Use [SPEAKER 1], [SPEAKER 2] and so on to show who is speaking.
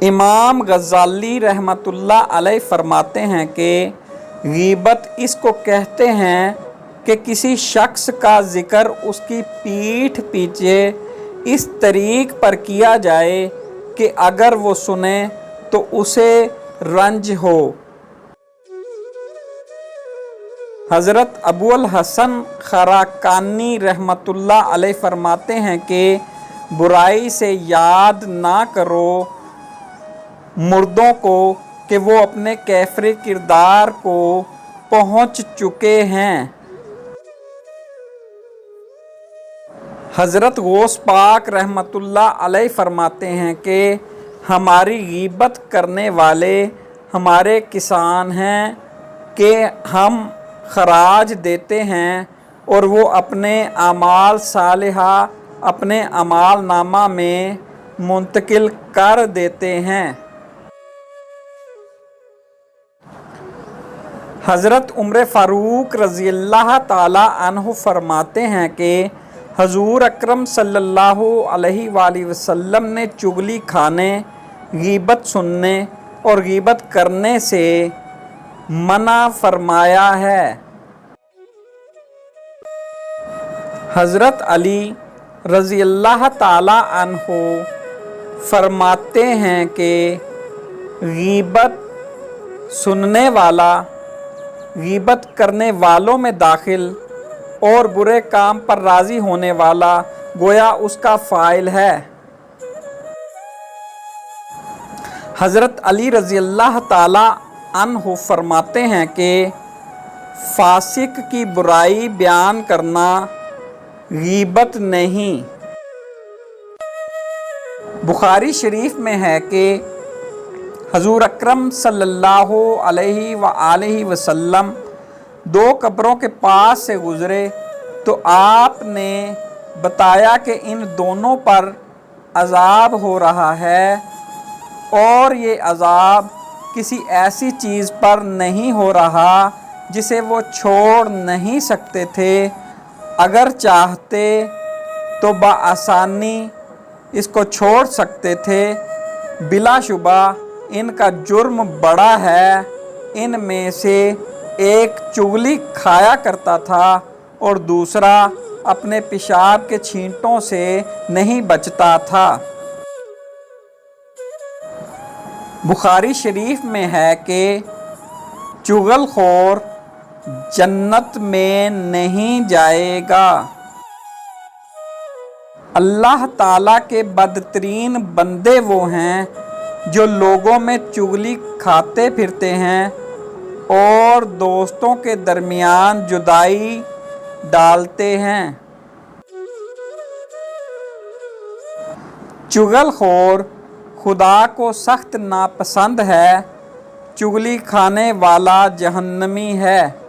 [SPEAKER 1] امام غزالی रहमतुल्लाह अलैह फरमाते हैं कि गीबत इसको कहते हैं कि किसी शख्स का ज़िक्र उसकी पीठ पीछे इस तरीक़ पर किया जाए कि अगर वो सुने तो उसे रंज हो। हज़रत अबुल हसन खराकानी रहमतुल्लाह अलैह फरमाते हैं कि बुराई से याद ना करो मुर्दों को कि वो अपने कैफरे किरदार को पहुँच चुके हैं। हज़रत गौस पाक रहमतुल्लाह अलैह फरमाते हैं कि हमारी गीबत करने वाले हमारे किसान हैं कि हम खराज देते हैं और वो अपने अमाल सालिहा अपने अमाल नामा में मुंतकिल कर देते हैं। हज़रत उमर फ़ारूक रज़ियल्लाह ताला अन्हु फरमाते हैं कि हजूर अकरम सल्लल्लाहु अलैहि वसल्लम ने चुगली खाने, गीबत सुनने और गीबत करने से मना फरमाया है। हज़रत अली रज़ियल्लाह ताला अन्हु फरमाते हैं कि गीबत सुनने वाला गीबत करने वालों में दाखिल और बुरे काम पर राज़ी होने वाला गोया उसका फ़ाइल है। हज़रत अली रज़ियल्लाह ताला अन्हु फरमाते हैं कि फासिक की बुराई बयान करना गीबत नहीं। बुखारी शरीफ में है कि हजूर अकरम सल्लल्लाहु अलैहि वसल्लम दो कब्रों के पास से गुज़रे तो आपने बताया कि इन दोनों पर अज़ाब हो रहा है और ये अज़ाब किसी ऐसी चीज़ पर नहीं हो रहा जिसे वो छोड़ नहीं सकते थे। अगर चाहते तो बआसानी इसको छोड़ सकते थे। बिलाशुबा इनका जुर्म बड़ा है। इनमें से एक चुगली खाया करता था और दूसरा अपने पेशाब के छींटों से नहीं बचता था। बुखारी शरीफ में है कि चुगलखोर जन्नत में नहीं जाएगा। अल्लाह ताला के बदतरीन बंदे वो हैं जो लोगों में चुगली खाते फिरते हैं और दोस्तों के दरमियान जुदाई डालते हैं। चुगलखोर खुदा को सख्त नापसंद है। चुगली खाने वाला जहन्नमी है।